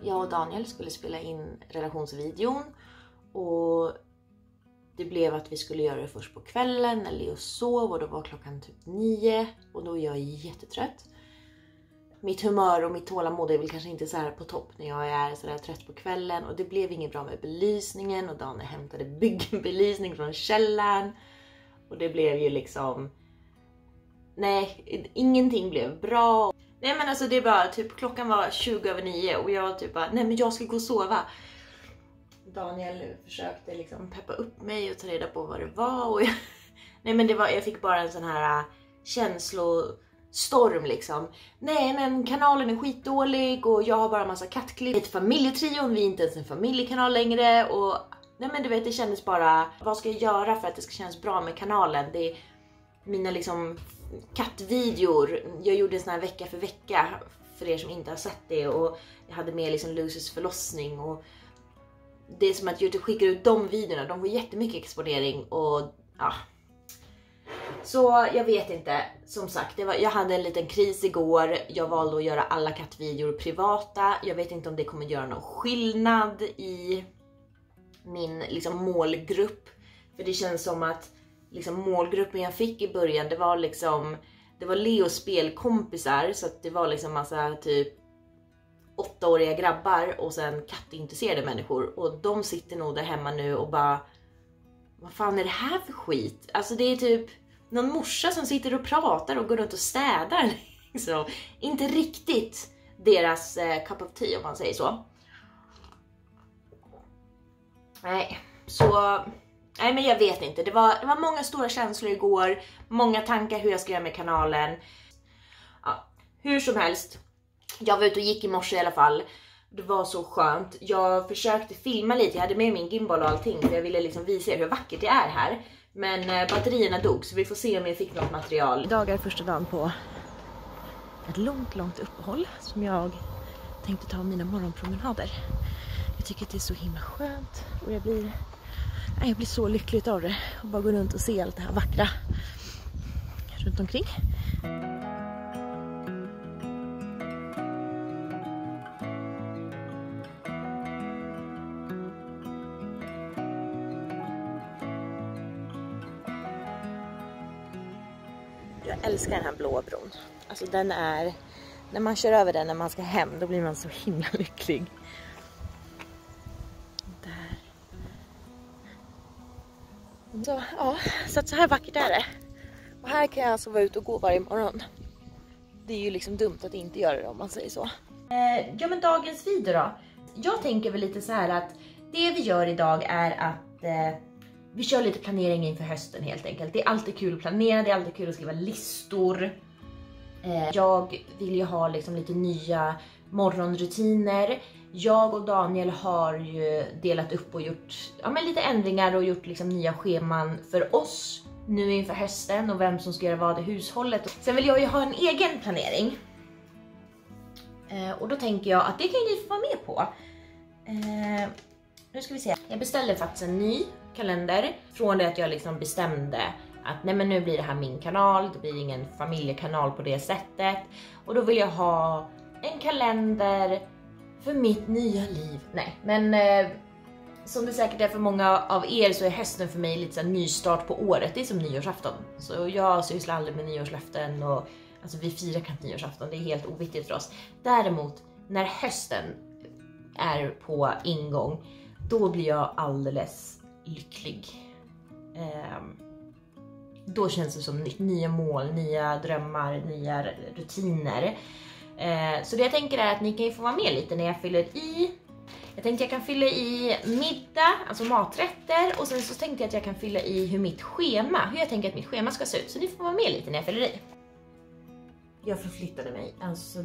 jag och Daniel skulle spela in relationsvideon. Och det blev att vi skulle göra det först på kvällen när Leo sov och då var klockan typ 9. Och då är jag jättetrött. Mitt humör och mitt tålamod är väl kanske inte så här på topp när jag är så där trött på kvällen. Och det blev inget bra med belysningen och Daniel hämtade byggbelysning från källaren. Och det blev ju liksom... Nej, ingenting blev bra. Nej men alltså det bara typ klockan var 20:09 och jag typ bara, nej men jag ska gå och sova. Daniel försökte liksom peppa upp mig och ta reda på vad det var och nej men det var, jag fick bara en sån här känslostorm liksom. Nej men kanalen är skitdålig och jag har bara massa kattklipp. Ett familjetrion, vi är inte ens en familjekanal längre och nej men du vet det kändes bara, vad ska jag göra för att det ska kännas bra med kanalen? Det är mina liksom kattvideor, jag gjorde en sån här vecka för vecka för er som inte har sett det och jag hade med liksom Lucys förlossning och det är som att YouTube skickar ut de videorna, de får jättemycket exponering och ja. Så jag vet inte, som sagt, jag hade en liten kris igår, jag valde att göra alla kattvideor privata, jag vet inte om det kommer göra någon skillnad i min liksom målgrupp, för det känns som att liksom målgruppen jag fick i början, det var Leos spelkompisar, så att det var liksom massa typ 8-åriga grabbar och sen kattintresserade människor och de sitter nog där hemma nu och bara, vad fan är det här för skit? Alltså det är typ någon morsa som sitter och pratar och går runt och städar liksom. Inte riktigt deras cup of tea om man säger så. Nej men jag vet inte, det var många stora känslor igår, många tankar hur jag ska göra med kanalen. Ja, hur som helst, jag var ute och gick i morse i alla fall. Det var så skönt, jag försökte filma lite, jag hade med min gimbal och allting för jag ville liksom visa er hur vackert det är här. Men batterierna dog så vi får se om jag fick något material. Idag är första dagen på ett långt uppehåll som jag tänkte ta mina morgonpromenader. Jag tycker att det är så himla skönt och jag blir så lycklig av det. Och bara gå runt och se allt det här vackra runt omkring. Jag älskar den här blåa bron. Alltså den är, när man kör över den när man ska hem, då blir man så himla lycklig. Så, ja, så här vackert är det. Och här kan jag alltså vara ute och gå varje morgon. Det är ju liksom dumt att inte göra det om man säger så. Ja men dagens video då. Jag tänker väl lite så här att det vi gör idag är att vi kör lite planering inför hösten helt enkelt. Det är alltid kul att planera, det är alltid kul att skriva listor. Jag vill ju ha liksom lite nya morgonrutiner. Jag och Daniel har ju delat upp och gjort lite ändringar och gjort liksom nya scheman för oss nu inför hösten och vem som ska göra vad i hushållet. Sen vill jag ju ha en egen planering. Och då tänker jag att det kan ni få vara med på. Nu ska vi se. Jag beställde faktiskt en ny kalender från det att jag liksom bestämde att nej men nu blir det här min kanal, det blir ingen familjekanal på det sättet. Och då vill jag ha en kalender för mitt nya liv. Nej, men som det säkert är för många av er så är hösten för mig lite så här nystart på året. Det är som nyårsafton. Så jag sysslar aldrig med nyårslöften och alltså vi firar knappt nyårsafton. Det är helt oviktigt för oss. Däremot när hösten är på ingång, då blir jag alldeles lycklig. Då känns det som nya mål, nya drömmar, nya rutiner. Så det jag tänker är att ni kan ju få vara med lite när jag fyller i. Jag tänkte jag kan fylla i middag, alltså maträtter. Och sen så tänkte jag att jag kan fylla i hur jag tänker att mitt schema ska se ut. Så ni får vara med lite när jag fyller i. Jag förflyttade mig, alltså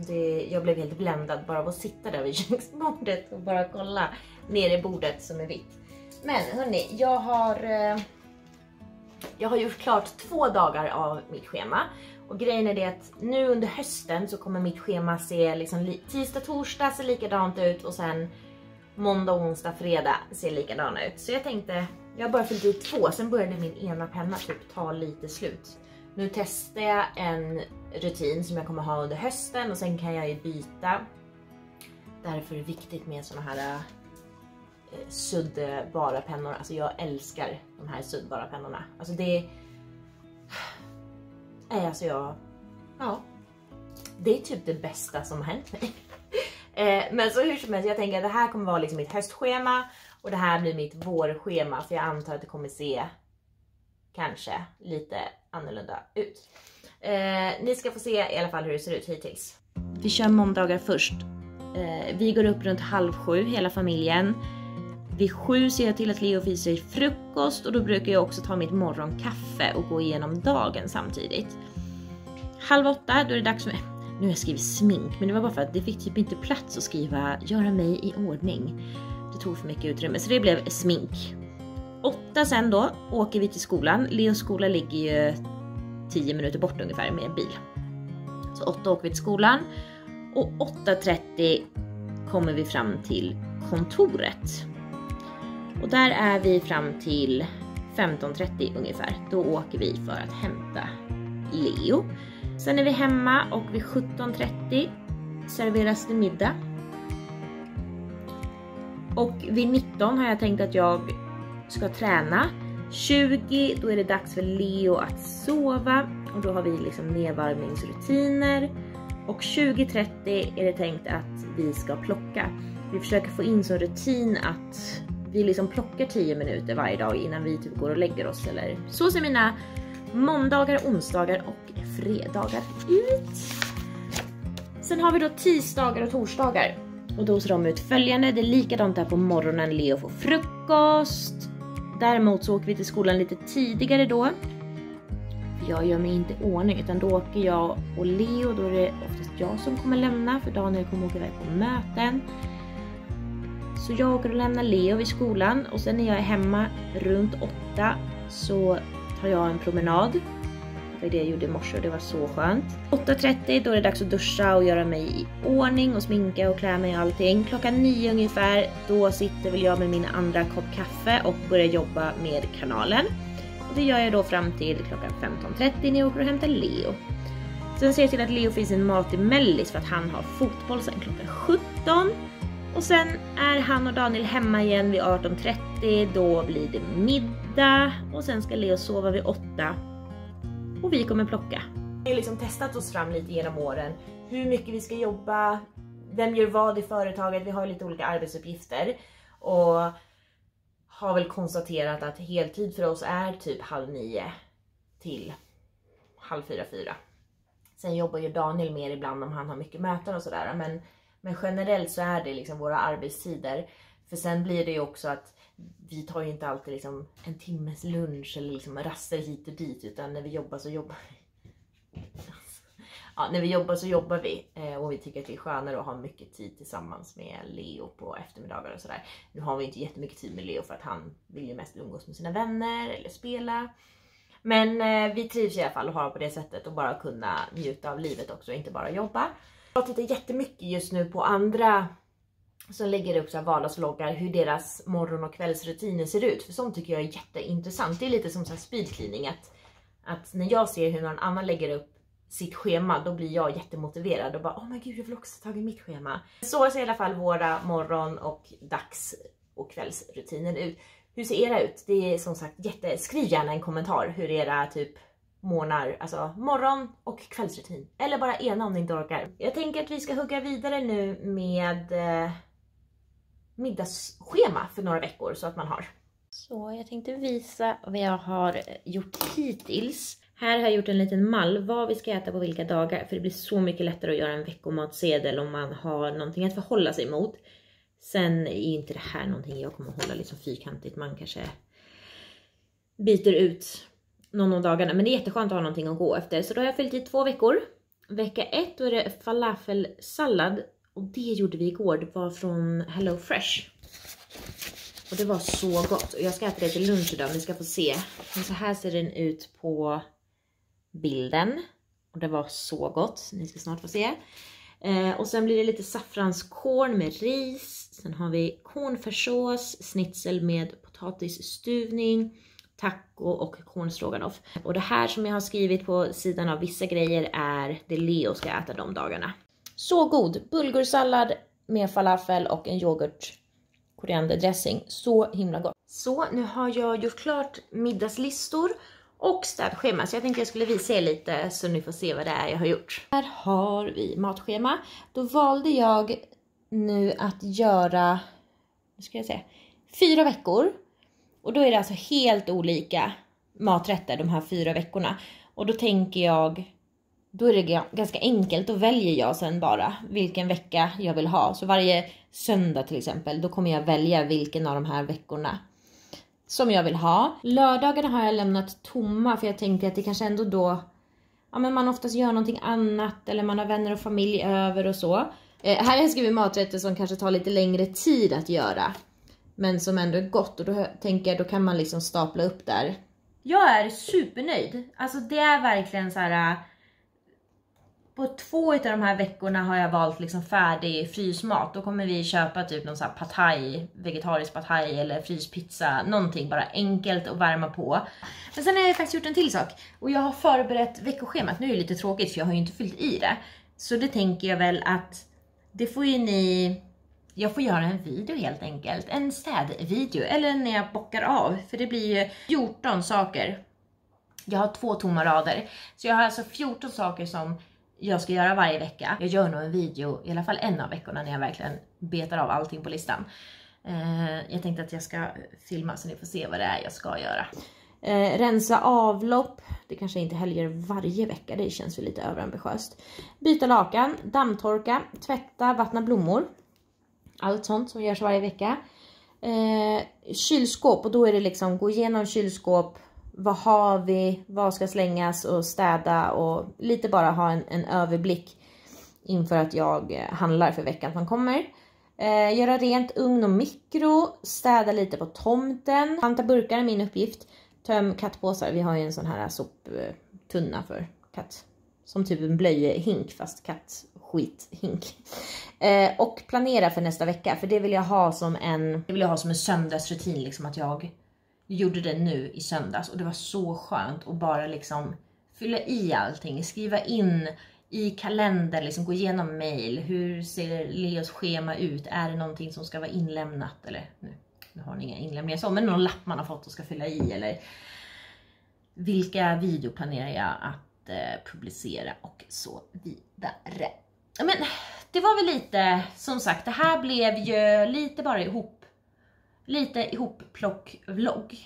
jag blev helt bländad bara av att sitta där vid köksbordet och bara kolla ner i bordet som är vitt. Men hörni, jag har gjort klart 2 dagar av mitt schema. Och grejen är det att nu under hösten så kommer mitt schema se liksom tisdag, torsdag ser likadant ut och sen måndag, onsdag, fredag ser likadana ut. Så jag tänkte, jag har bara fyllt i 2, sen började min ena penna typ ta lite slut. Nu testar jag en rutin som jag kommer ha under hösten och sen kan jag ju byta. Därför är det viktigt med såna här suddbara pennor. Alltså jag älskar de här suddbara pennorna. Alltså det är alltså det är typ det bästa som har hänt mig. Men så hur som helst, jag tänker att det här kommer vara liksom mitt höstschema. Och det här blir mitt vårschema. För jag antar att det kommer se kanske lite annorlunda ut. Ni ska få se i alla fall hur det ser ut hittills. Vi kör måndagar först. Vi går upp runt 6:30 hela familjen. Vid 7 ser jag till att Leo fiser i frukost. Och då brukar jag också ta mitt morgonkaffe och gå igenom dagen samtidigt. 7:30 då är det dags för... Nu har jag skrivit smink, men det var bara för att det fick typ inte plats att skriva göra mig i ordning. Det tog för mycket utrymme, så det blev smink. 8 sen då åker vi till skolan. Leos skola ligger ju 10 minuter bort ungefär med en bil. Så 8 åker vi till skolan. Och 8:30 kommer vi fram till kontoret. Och där är vi fram till 15:30 ungefär. Då åker vi för att hämta Leo. Sen är vi hemma och vid 17:30 serveras det middag. Och vid 19 har jag tänkt att jag ska träna. 20 då är det dags för Leo att sova. Och då har vi liksom nedvarvningsrutiner. Och 20:30 är det tänkt att vi ska plocka. Vi försöker få in så rutin att vi liksom plockar 10 minuter varje dag innan vi typ går och lägger oss. Eller så ser mina måndagar, onsdagar och fredagar ut. Sen har vi då tisdagar och torsdagar. Och då ser de ut följande. Det är likadant där på morgonen. Leo får frukost. Däremot så åker vi till skolan lite tidigare då. För jag gör mig inte i ordning. Utan då åker jag och Leo. Då är det oftast jag som kommer lämna. För Daniel kommer åka iväg på möten. Så jag åker och lämnar Leo vid skolan. Och sen när jag är hemma runt 8 så tar jag en promenad. Det var det jag gjorde i morse och det var så skönt. 8:30 då är det dags att duscha och göra mig i ordning och sminka och klä mig och allting. Klockan 9 ungefär då sitter väl jag med min andra kopp kaffe och börjar jobba med kanalen. Och det gör jag då fram till klockan 15:30 när jag åker och hämtar Leo. Sen ser jag till att Leo får sin mat i mellis för att han har fotboll sen klockan 17. Och sen är han och Daniel hemma igen vid 18:30. Då blir det middag. Och sen ska Leo sova vid 8. Och vi kommer plocka. Vi har liksom testat oss fram lite genom åren. Hur mycket vi ska jobba. Vem gör vad i företaget. Vi har lite olika arbetsuppgifter. Och har väl konstaterat att heltid för oss är typ 8:30 till 3:30-4. Sen jobbar ju Daniel mer ibland om han har mycket möten och sådär. Men generellt så är det liksom våra arbetstider. För sen blir det ju också att vi tar ju inte alltid liksom en timmes lunch eller liksom raster hit och dit. Utan när vi jobbar så jobbar vi. Ja, när vi jobbar så jobbar vi. Och vi tycker att det är skönare att ha mycket tid tillsammans med Leo på eftermiddagar och sådär. Nu har vi inte jättemycket tid med Leo för att han vill ju mest umgås med sina vänner eller spela. Men vi trivs i alla fall att ha på det sättet och bara kunna njuta av livet också och inte bara jobba. Jag tittar jättemycket just nu på andra som lägger upp så här vardagsvloggar hur deras morgon- och kvällsrutiner ser ut. För sånt tycker jag är jätteintressant. Det är lite som så här speedcleaning. Att när jag ser hur någon annan lägger upp sitt schema, då blir jag jättemotiverad och bara åh men gud, jag vill också ta mitt schema. Så ser i alla fall våra morgon- och dags- och kvällsrutiner ut. Hur ser era ut? Det är som sagt skriv gärna en kommentar hur era typ alltså morgon- och kvällsrutin. Eller bara ena om ni inte orkar. Jag tänker att vi ska hugga vidare nu med middagsschema för några veckor så att man har. Så jag tänkte visa vad jag har gjort hittills. Här har jag gjort en liten mall vad vi ska äta på vilka dagar. För det blir så mycket lättare att göra en veckomatsedel om man har någonting att förhålla sig mot. Sen är inte det här någonting jag kommer hålla liksom fyrkantigt. Man kanske byter ut någon av dagarna. Men det är jätteskönt att ha någonting att gå efter. Så då har jag fyllt i 2 veckor. Vecka 1 då är det falafelsallad. Och det gjorde vi igår. Det var från Hello Fresh. Och det var så gott. Och jag ska äta det till lunch idag. Ni ska få se. Men så här ser den ut på bilden. Och det var så gott. Ni ska snart få se. Och sen blir det lite saffranskorn med ris. Sen har vi cornfärssås, schnitzel med potatisstuvning, taco och cornstroganoff. Och det här som jag har skrivit på sidan av vissa grejer är det Leo ska äta de dagarna. Så god! Bulgursallad med falafel och en yoghurt korianderdressing. Så himla gott. Så nu har jag gjort klart middagslistor och städschema. Så jag tänkte jag skulle visa er lite så ni får se vad det är jag har gjort. Här har vi matschema. Då valde jag nu att göra, nu ska jag se, 4 veckor. Och då är det alltså helt olika maträtter de här 4 veckorna. Och då tänker jag, då är det ganska enkelt. Då väljer jag sen bara vilken vecka jag vill ha. Så varje söndag till exempel, då kommer jag välja vilken av de här veckorna som jag vill ha. Lördagarna har jag lämnat tomma för jag tänkte att det kanske ändå då, ja men man oftast gör någonting annat eller man har vänner och familj över och så. Här har jag skrivit maträtter som kanske tar lite längre tid att göra. Men som ändå är gott och då tänker jag då kan man liksom stapla upp där. Jag är supernöjd. Alltså det är verkligen så här. På 2 av de här veckorna har jag valt liksom färdig frysmat. Då kommer vi köpa typ någon så här pad thai, vegetarisk pad thai eller fryspizza. Någonting bara enkelt att värma på. Men sen har jag faktiskt gjort en till sak. Och jag har förberett veckoschemat. Nu är det lite tråkigt för jag har ju inte fyllt i det. Så det tänker jag väl att det får ju ni... Jag får göra en video helt enkelt. En städvideo. Eller när jag bockar av. För det blir ju 14 saker. Jag har 2 tomma rader. Så jag har alltså 14 saker som jag ska göra varje vecka. Jag gör nog en video, i alla fall en av veckorna, när jag verkligen betar av allting på listan. Jag tänkte att jag ska filma så ni får se vad det är jag ska göra. Rensa avlopp. Det kanske inte heller gör varje vecka. Det känns ju lite överambitiöst. Byta lakan, dammtorka, tvätta, vattna blommor. Allt sånt som görs varje vecka. Kylskåp. Och då är det liksom gå igenom kylskåp. Vad har vi? Vad ska slängas och städa? Och lite bara ha en överblick inför att jag handlar för veckan som kommer. Göra rent ugn och mikro. Städa lite på tomten. Panta burkar är min uppgift. Töm kattpåsar. Vi har ju en sån här soptunna för katt. Som typ en blöjehink fast kattskithink. Och planera för nästa vecka. För det vill jag ha som en söndagsrutin. Liksom att jag gjorde det nu i söndags. Och det var så skönt att bara liksom fylla i allting. Skriva in i kalender. Liksom gå igenom mail. Hur ser Leos schema ut? Är det någonting som ska vara inlämnat? Eller nu har ni inga inlämningar så. Men någon lapp man har fått och ska fylla i. Eller vilka video planerar jag att publicera och så vidare. Men det var väl lite, som sagt, det här blev ju lite bara ihopplock-vlogg.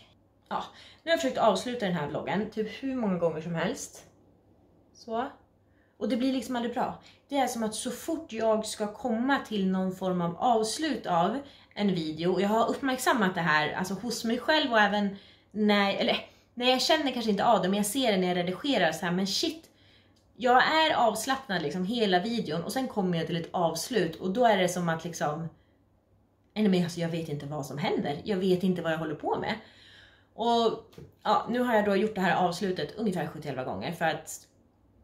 Ja, nu har jag försökt avsluta den här vloggen typ hur många gånger som helst. Så. Och det blir liksom aldrig bra. Det är som att så fort jag ska komma till någon form av avslut av en video. Och jag har uppmärksammat det här alltså hos mig själv och även när jag känner kanske inte av det. Men jag ser det när jag redigerar så här. Men shit, jag är avslappnad liksom hela videon. Och sen kommer jag till ett avslut. Och då är det som att liksom... Alltså jag vet inte vad som händer. Jag vet inte vad jag håller på med. Och ja, nu har jag då gjort det här avslutet ungefär 71 gånger. För att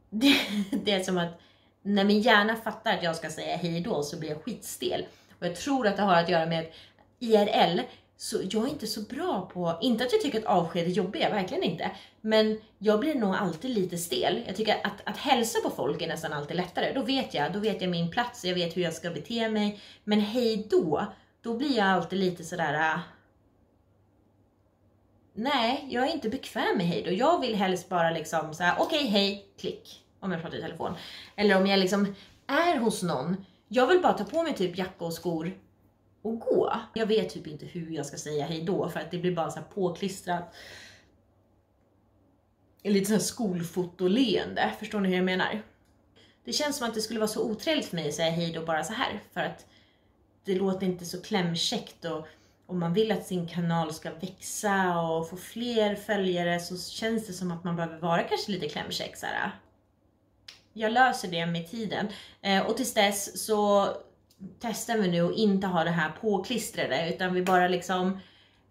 det är som att när min hjärna fattar att jag ska säga hej då så blir jag skitstel. Och jag tror att det har att göra med att IRL så jag är inte så bra på, inte att jag tycker att avsked är jobbiga, verkligen inte. Men jag blir nog alltid lite stel. Jag tycker att hälsa på folk är nästan alltid lättare. Då vet jag min plats, jag vet hur jag ska bete mig. Men hej då blir jag alltid lite sådär... Nej, jag är inte bekväm med hej då. Jag vill helst bara liksom såhär, okej, hej, klick. Om jag pratar i telefon. Eller om jag liksom är hos någon. Jag vill bara ta på mig typ jacka och skor och gå. Jag vet typ inte hur jag ska säga hej då. För att det blir bara så här påklistrat. Lite så här skolfotoleende. Förstår ni hur jag menar? Det känns som att det skulle vara så otrevligt för mig att säga hej då bara så här. För att det låter inte så klämkäckt. Och om man vill att sin kanal ska växa och få fler följare så känns det som att man behöver vara kanske lite klämkäck så här. Jag löser det med tiden. Och tills dess så testar vi nu att inte ha det här påklistrade. Utan vi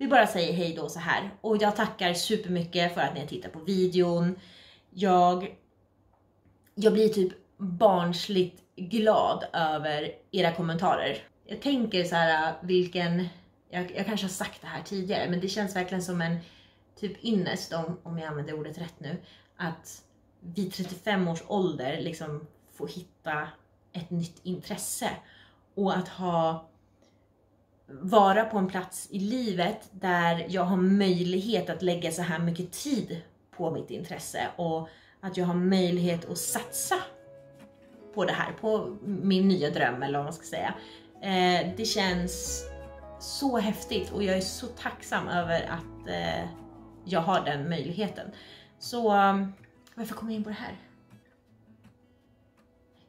bara säger hej då så här. Och jag tackar supermycket för att ni har tittat på videon. Jag blir typ barnsligt glad över era kommentarer. Jag tänker så här jag kanske har sagt det här tidigare. Men det känns verkligen som en typ ynnest om jag använder ordet rätt nu. Att vid 35 års ålder liksom få hitta ett nytt intresse. Och att vara på en plats i livet där jag har möjlighet att lägga så här mycket tid på mitt intresse. Och att jag har möjlighet att satsa på det här, på min nya dröm eller vad man ska säga. Det känns så häftigt och jag är så tacksam över att jag har den möjligheten. Så varför kommer jag in på det här?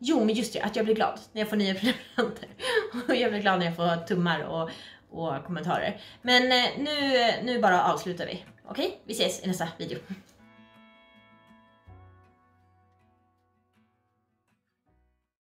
Jo, men just det, att jag blir glad när jag får nya prenumeranter. Och jag blir glad när jag får tummar och kommentarer. Men nu bara avslutar vi. Okej? Vi ses i nästa video.